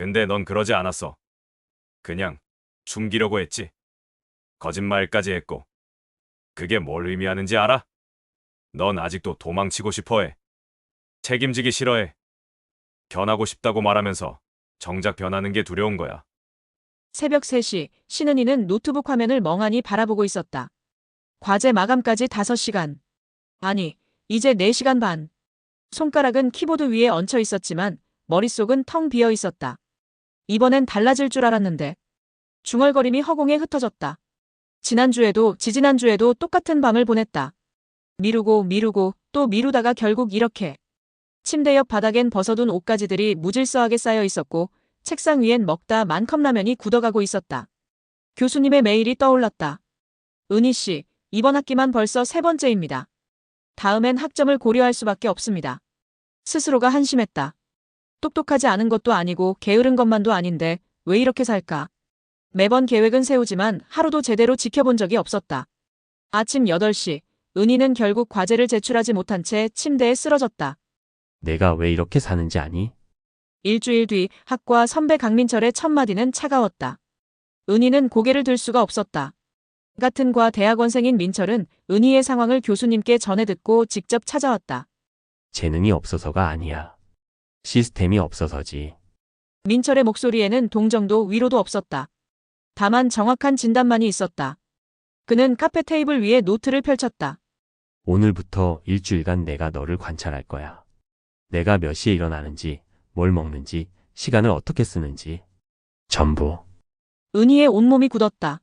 근데 넌 그러지 않았어. 그냥 숨기려고 했지. 거짓말까지 했고. 그게 뭘 의미하는지 알아? 넌 아직도 도망치고 싶어해. 책임지기 싫어해. 변하고 싶다고 말하면서 정작 변하는 게 두려운 거야. 새벽 3시, 신은이는 노트북 화면을 멍하니 바라보고 있었다. 과제 마감까지 5시간. 아니, 이제 4시간 반. 손가락은 키보드 위에 얹혀 있었지만 머릿속은 텅 비어 있었다. 이번엔 달라질 줄 알았는데. 중얼거림이 허공에 흩어졌다. 지난주에도 지지난주에도 똑같은 밤을 보냈다. 미루고 또 미루다가 결국 이렇게. 침대 옆 바닥엔 벗어둔 옷가지들이 무질서하게 쌓여 있었고 책상 위엔 먹다 만 컵라면이 굳어가고 있었다. 교수님의 메일이 떠올랐다. 은희 씨, 이번 학기만 벌써 3번째입니다. 다음엔 학점을 고려할 수밖에 없습니다. 스스로가 한심했다. 똑똑하지 않은 것도 아니고 게으른 것만도 아닌데 왜 이렇게 살까? 매번 계획은 세우지만 하루도 제대로 지켜본 적이 없었다. 아침 8시, 은희는 결국 과제를 제출하지 못한 채 침대에 쓰러졌다. 내가 왜 이렇게 사는지 아니? 일주일 뒤 학과 선배 강민철의 첫 마디는 차가웠다. 은희는 고개를 들 수가 없었다. 같은 과 대학원생인 민철은 은희의 상황을 교수님께 전해 듣고 직접 찾아왔다. 재능이 없어서가 아니야. 시스템이 없어서지. 민철의 목소리에는 동정도 위로도 없었다. 다만 정확한 진단만이 있었다. 그는 카페 테이블 위에 노트를 펼쳤다. 오늘부터 일주일간 내가 너를 관찰할 거야. 내가 몇 시에 일어나는지, 뭘 먹는지, 시간을 어떻게 쓰는지. 전부. 은희의 온몸이 굳었다.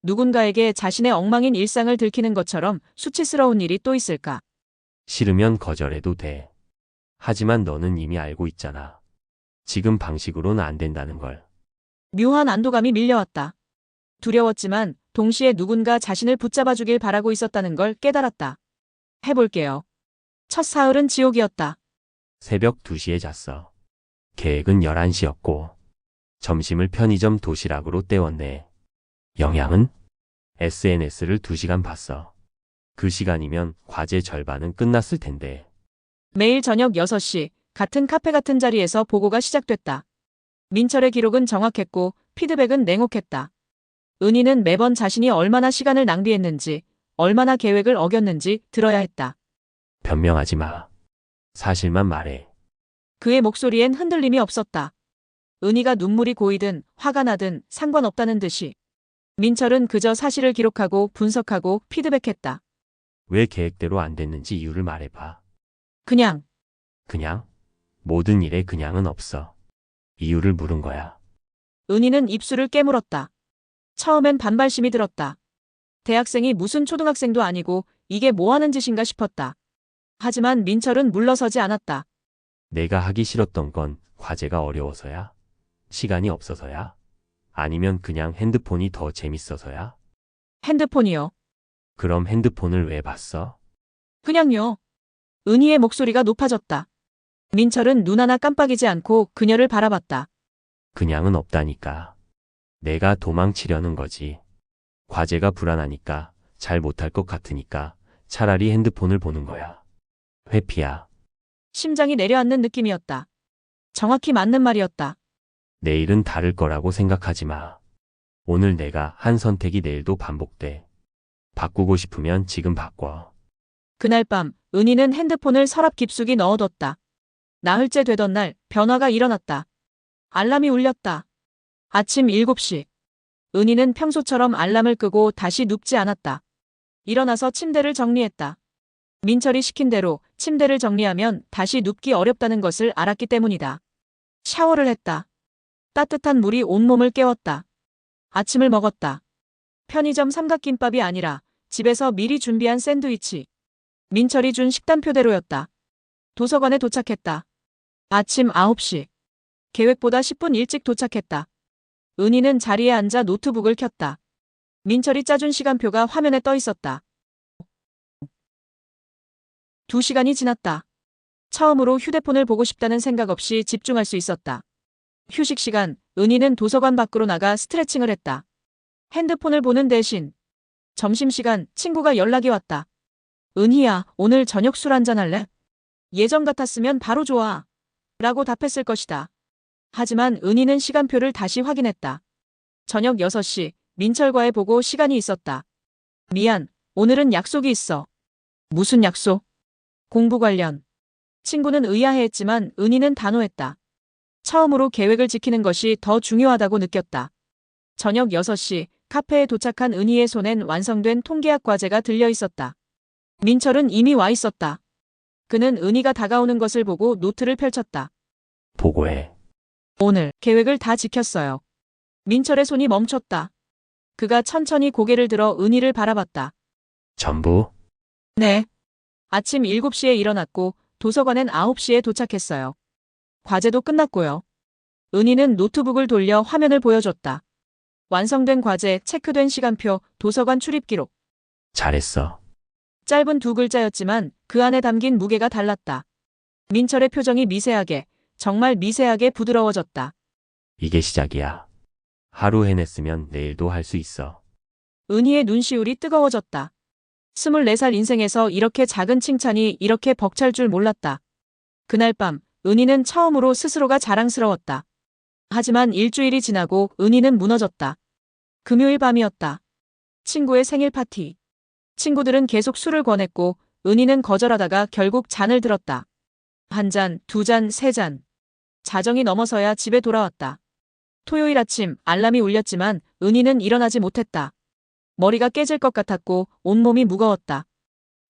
누군가에게 자신의 엉망인 일상을 들키는 것처럼 수치스러운 일이 또 있을까? 싫으면 거절해도 돼. 하지만 너는 이미 알고 있잖아. 지금 방식으로는 안 된다는 걸. 묘한 안도감이 밀려왔다. 두려웠지만 동시에 누군가 자신을 붙잡아주길 바라고 있었다는 걸 깨달았다. 해볼게요. 첫 사흘은 지옥이었다. 새벽 2시에 잤어. 계획은 11시였고, 점심을 편의점 도시락으로 때웠네. 영양은? SNS를 2시간 봤어. 그 시간이면 과제 절반은 끝났을 텐데. 매일 저녁 6시, 같은 카페 같은 자리에서 보고가 시작됐다. 민철의 기록은 정확했고 피드백은 냉혹했다. 은희는 매번 자신이 얼마나 시간을 낭비했는지, 얼마나 계획을 어겼는지 들어야 했다. 변명하지 마. 사실만 말해. 그의 목소리엔 흔들림이 없었다. 은희가 눈물이 고이든 화가 나든 상관없다는 듯이. 민철은 그저 사실을 기록하고 분석하고 피드백했다. 왜 계획대로 안 됐는지 이유를 말해봐. 그냥. 그냥? 모든 일에 그냥은 없어. 이유를 물은 거야. 은희는 입술을 깨물었다. 처음엔 반발심이 들었다. 대학생이 무슨 초등학생도 아니고 이게 뭐 하는 짓인가 싶었다. 하지만 민철은 물러서지 않았다. 내가 하기 싫었던 건 과제가 어려워서야? 시간이 없어서야? 아니면 그냥 핸드폰이 더 재밌어서야? 핸드폰이요. 그럼 핸드폰을 왜 봤어? 그냥요. 은희의 목소리가 높아졌다. 민철은 눈 하나 깜빡이지 않고 그녀를 바라봤다. 그냥은 없다니까. 내가 도망치려는 거지. 과제가 불안하니까, 잘 못할 것 같으니까 차라리 핸드폰을 보는 거야. 회피야. 심장이 내려앉는 느낌이었다. 정확히 맞는 말이었다. 내일은 다를 거라고 생각하지 마. 오늘 내가 한 선택이 내일도 반복돼. 바꾸고 싶으면 지금 바꿔. 그날 밤 은희는 핸드폰을 서랍 깊숙이 넣어뒀다. 나흘째 되던 날 변화가 일어났다. 알람이 울렸다. 아침 7시. 은희는 평소처럼 알람을 끄고 다시 눕지 않았다. 일어나서 침대를 정리했다. 민철이 시킨 대로 침대를 정리하면 다시 눕기 어렵다는 것을 알았기 때문이다. 샤워를 했다. 따뜻한 물이 온몸을 깨웠다. 아침을 먹었다. 편의점 삼각김밥이 아니라 집에서 미리 준비한 샌드위치. 민철이 준 식단표대로였다. 도서관에 도착했다. 아침 9시. 계획보다 10분 일찍 도착했다. 은희는 자리에 앉아 노트북을 켰다. 민철이 짜준 시간표가 화면에 떠 있었다. 2시간이 지났다. 처음으로 휴대폰을 보고 싶다는 생각 없이 집중할 수 있었다. 휴식 시간, 은희는 도서관 밖으로 나가 스트레칭을 했다. 핸드폰을 보는 대신 점심시간 친구가 연락이 왔다. 은희야, 오늘 저녁 술 한잔 할래? 예전 같았으면 바로 좋아. 라고 답했을 것이다. 하지만 은희는 시간표를 다시 확인했다. 저녁 6시, 민철과의 보고 시간이 있었다. 미안, 오늘은 약속이 있어. 무슨 약속? 공부 관련. 친구는 의아해했지만 은희는 단호했다. 처음으로 계획을 지키는 것이 더 중요하다고 느꼈다. 저녁 6시, 카페에 도착한 은희의 손엔 완성된 통계학 과제가 들려 있었다. 민철은 이미 와 있었다. 그는 은희가 다가오는 것을 보고 노트를 펼쳤다. 보고해. 오늘 계획을 다 지켰어요. 민철의 손이 멈췄다. 그가 천천히 고개를 들어 은희를 바라봤다. 전부? 네. 아침 7시에 일어났고 도서관엔 9시에 도착했어요. 과제도 끝났고요. 은희는 노트북을 돌려 화면을 보여줬다. 완성된 과제, 체크된 시간표, 도서관 출입 기록. 잘했어. 짧은 2글자였지만 그 안에 담긴 무게가 달랐다. 민철의 표정이 미세하게, 정말 미세하게 부드러워졌다. 이게 시작이야. 하루 해냈으면 내일도 할 수 있어. 은희의 눈시울이 뜨거워졌다. 24살 인생에서 이렇게 작은 칭찬이 이렇게 벅찰 줄 몰랐다. 그날 밤, 은희는 처음으로 스스로가 자랑스러웠다. 하지만 일주일이 지나고 은희는 무너졌다. 금요일 밤이었다. 친구의 생일 파티. 친구들은 계속 술을 권했고 은희는 거절하다가 결국 잔을 들었다. 1잔, 2잔, 3잔. 자정이 넘어서야 집에 돌아왔다. 토요일 아침 알람이 울렸지만 은희는 일어나지 못했다. 머리가 깨질 것 같았고 온몸이 무거웠다.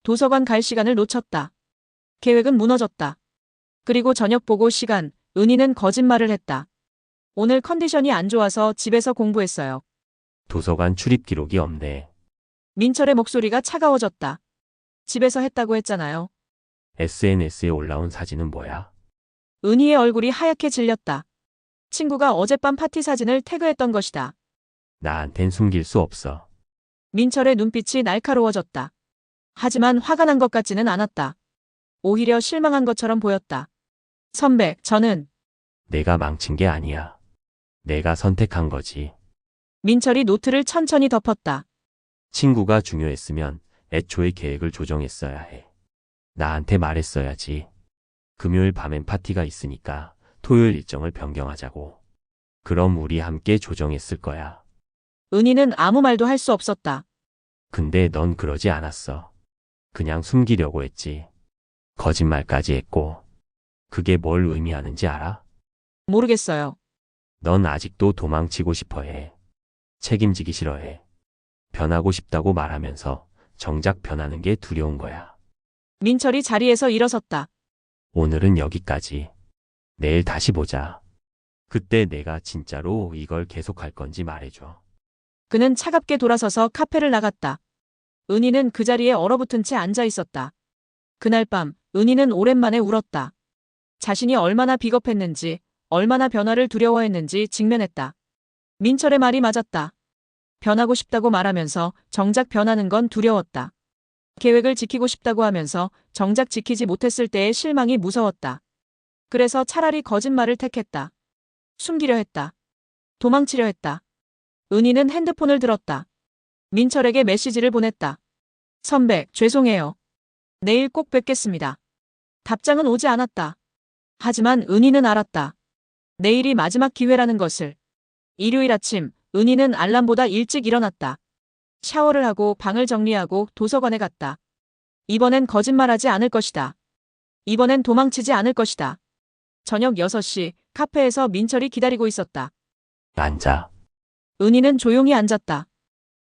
도서관 갈 시간을 놓쳤다. 계획은 무너졌다. 그리고 저녁 보고 시간, 은희는 거짓말을 했다. 오늘 컨디션이 안 좋아서 집에서 공부했어요. 도서관 출입 기록이 없네. 민철의 목소리가 차가워졌다. 집에서 했다고 했잖아요. SNS에 올라온 사진은 뭐야? 은희의 얼굴이 하얗게 질렸다. 친구가 어젯밤 파티 사진을 태그했던 것이다. 나한텐 숨길 수 없어. 민철의 눈빛이 날카로워졌다. 하지만 화가 난 것 같지는 않았다. 오히려 실망한 것처럼 보였다. 선배, 저는 내가 망친 게 아니야. 내가 선택한 거지. 민철이 노트를 천천히 덮었다. 친구가 중요했으면 애초에 계획을 조정했어야 해. 나한테 말했어야지. 금요일 밤엔 파티가 있으니까 토요일 일정을 변경하자고. 그럼 우리 함께 조정했을 거야. 은희는 아무 말도 할 수 없었다. 근데 넌 그러지 않았어. 그냥 숨기려고 했지. 거짓말까지 했고. 그게 뭘 의미하는지 알아? 모르겠어요. 넌 아직도 도망치고 싶어 해. 책임지기 싫어해. 변하고 싶다고 말하면서 정작 변하는 게 두려운 거야. 민철이 자리에서 일어섰다. 오늘은 여기까지. 내일 다시 보자. 그때 내가 진짜로 이걸 계속할 건지 말해줘. 그는 차갑게 돌아서서 카페를 나갔다. 은희는 그 자리에 얼어붙은 채 앉아 있었다. 그날 밤, 은희는 오랜만에 울었다. 자신이 얼마나 비겁했는지, 얼마나 변화를 두려워했는지 직면했다. 민철의 말이 맞았다. 변하고 싶다고 말하면서 정작 변하는 건 두려웠다. 계획을 지키고 싶다고 하면서 정작 지키지 못했을 때의 실망이 무서웠다. 그래서 차라리 거짓말을 택했다. 숨기려 했다. 도망치려 했다. 은희는 핸드폰을 들었다. 민철에게 메시지를 보냈다. 선배, 죄송해요. 내일 꼭 뵙겠습니다. 답장은 오지 않았다. 하지만 은희는 알았다. 내일이 마지막 기회라는 것을. 일요일 아침, 은희는 알람보다 일찍 일어났다. 샤워를 하고 방을 정리하고 도서관에 갔다. 이번엔 거짓말하지 않을 것이다. 이번엔 도망치지 않을 것이다. 저녁 6시, 카페에서 민철이 기다리고 있었다. 앉아. 은희는 조용히 앉았다.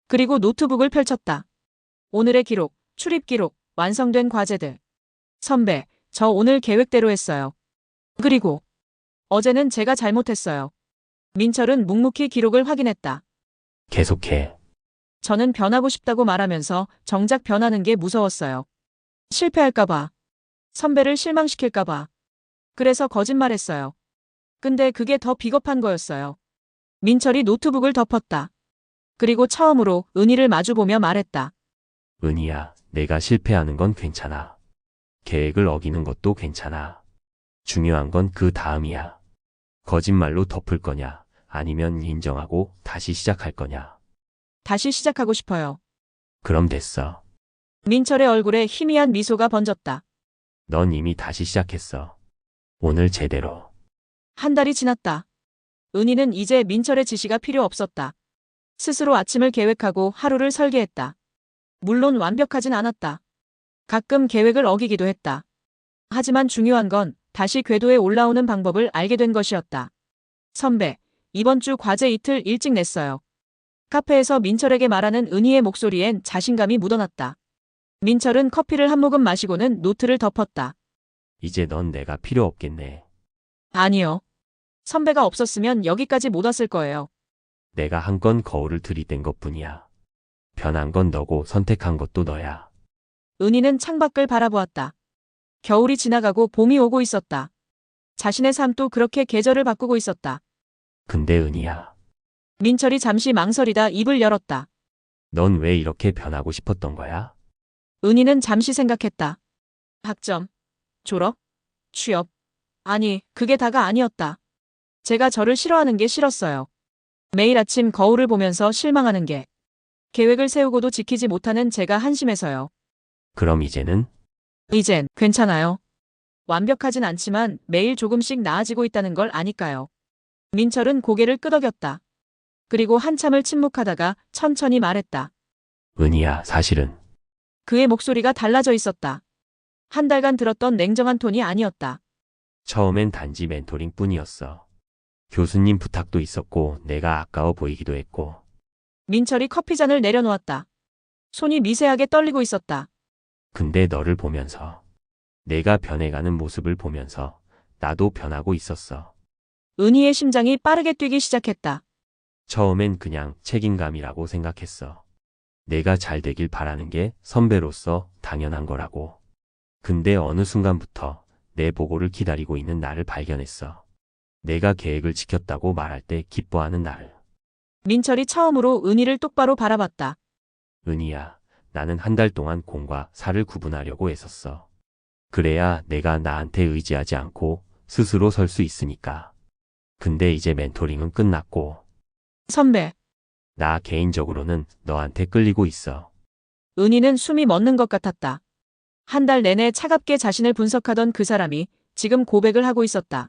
그리고 노트북을 펼쳤다. 오늘의 기록, 출입 기록, 완성된 과제들. 선배, 저 오늘 계획대로 했어요. 그리고 어제는 제가 잘못했어요. 민철은 묵묵히 기록을 확인했다. 계속해. 저는 변하고 싶다고 말하면서 정작 변하는 게 무서웠어요. 실패할까봐. 선배를 실망시킬까봐. 그래서 거짓말했어요. 근데 그게 더 비겁한 거였어요. 민철이 노트북을 덮었다. 그리고 처음으로 은희를 마주보며 말했다. 은희야, 내가 실패하는 건 괜찮아. 계획을 어기는 것도 괜찮아. 중요한 건 그 다음이야. 거짓말로 덮을 거냐, 아니면 인정하고 다시 시작할 거냐. 다시 시작하고 싶어요. 그럼 됐어. 민철의 얼굴에 희미한 미소가 번졌다. 넌 이미 다시 시작했어. 오늘 제대로. 한 달이 지났다. 은희는 이제 민철의 지시가 필요 없었다. 스스로 아침을 계획하고 하루를 설계했다. 물론 완벽하진 않았다. 가끔 계획을 어기기도 했다. 하지만 중요한 건 다시 궤도에 올라오는 방법을 알게 된 것이었다. 선배, 이번 주 과제 이틀 일찍 냈어요. 카페에서 민철에게 말하는 은희의 목소리엔 자신감이 묻어났다. 민철은 커피를 한 모금 마시고는 노트를 덮었다. 이제 넌 내가 필요 없겠네. 아니요. 선배가 없었으면 여기까지 못 왔을 거예요. 내가 한 건 거울을 들이댄 것뿐이야. 변한 건 너고 선택한 것도 너야. 은희는 창밖을 바라보았다. 겨울이 지나가고 봄이 오고 있었다. 자신의 삶도 그렇게 계절을 바꾸고 있었다. 근데 은희야, 민철이 잠시 망설이다 입을 열었다. 넌 왜 이렇게 변하고 싶었던 거야? 은희는 잠시 생각했다. 학점, 졸업, 취업. 아니, 그게 다가 아니었다. 제가 저를 싫어하는 게 싫었어요. 매일 아침 거울을 보면서 실망하는 게. 계획을 세우고도 지키지 못하는 제가 한심해서요. 그럼 이제는? 이젠 괜찮아요. 완벽하진 않지만 매일 조금씩 나아지고 있다는 걸 아니까요. 민철은 고개를 끄덕였다. 그리고 한참을 침묵하다가 천천히 말했다. 은희야, 사실은 그의 목소리가 달라져 있었다. 한 달간 들었던 냉정한 톤이 아니었다. 처음엔 단지 멘토링 뿐이었어. 교수님 부탁도 있었고 내가 아까워 보이기도 했고. 민철이 커피잔을 내려놓았다. 손이 미세하게 떨리고 있었다. 근데 너를 보면서, 내가 변해가는 모습을 보면서 나도 변하고 있었어. 은희의 심장이 빠르게 뛰기 시작했다. 처음엔 그냥 책임감이라고 생각했어. 내가 잘 되길 바라는 게 선배로서 당연한 거라고. 근데 어느 순간부터 내 보고를 기다리고 있는 나를 발견했어. 내가 계획을 지켰다고 말할 때 기뻐하는 나를. 민철이 처음으로 은희를 똑바로 바라봤다. 은희야, 나는 한 달 동안 공과 사를 구분하려고 애썼어. 그래야 내가 나한테 의지하지 않고 스스로 설 수 있으니까. 근데 이제 멘토링은 끝났고, 선배, 나 개인적으로는 너한테 끌리고 있어. 은희는 숨이 멎는 것 같았다. 한 달 내내 차갑게 자신을 분석하던 그 사람이 지금 고백을 하고 있었다.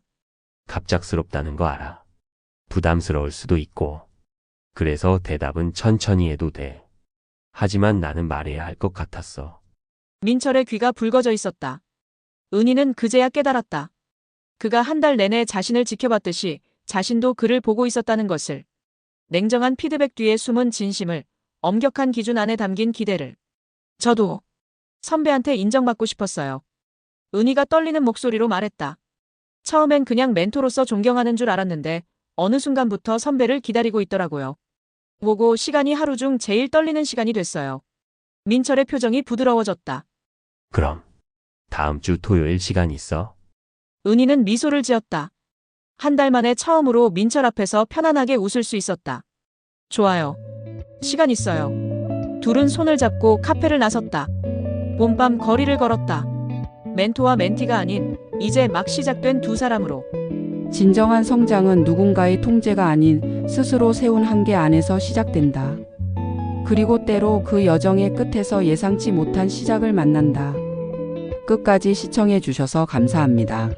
갑작스럽다는 거 알아. 부담스러울 수도 있고. 그래서 대답은 천천히 해도 돼. 하지만 나는 말해야 할 것 같았어. 민철의 귀가 붉어져 있었다. 은희는 그제야 깨달았다. 그가 한 달 내내 자신을 지켜봤듯이 자신도 그를 보고 있었다는 것을. 냉정한 피드백 뒤에 숨은 진심을, 엄격한 기준 안에 담긴 기대를. 저도 선배한테 인정받고 싶었어요. 은희가 떨리는 목소리로 말했다. 처음엔 그냥 멘토로서 존경하는 줄 알았는데 어느 순간부터 선배를 기다리고 있더라고요. 보고 시간이 하루 중 제일 떨리는 시간이 됐어요. 민철의 표정이 부드러워졌다. 그럼 다음 주 토요일 시간 있어? 은희는 미소를 지었다. 한 달 만에 처음으로 민철 앞에서 편안하게 웃을 수 있었다. 좋아요. 시간 있어요. 둘은 손을 잡고 카페를 나섰다. 봄밤 거리를 걸었다. 멘토와 멘티가 아닌 이제 막 시작된 두 사람으로. 진정한 성장은 누군가의 통제가 아닌 스스로 세운 한계 안에서 시작된다. 그리고 때로 그 여정의 끝에서 예상치 못한 시작을 만난다. 끝까지 시청해 주셔서 감사합니다.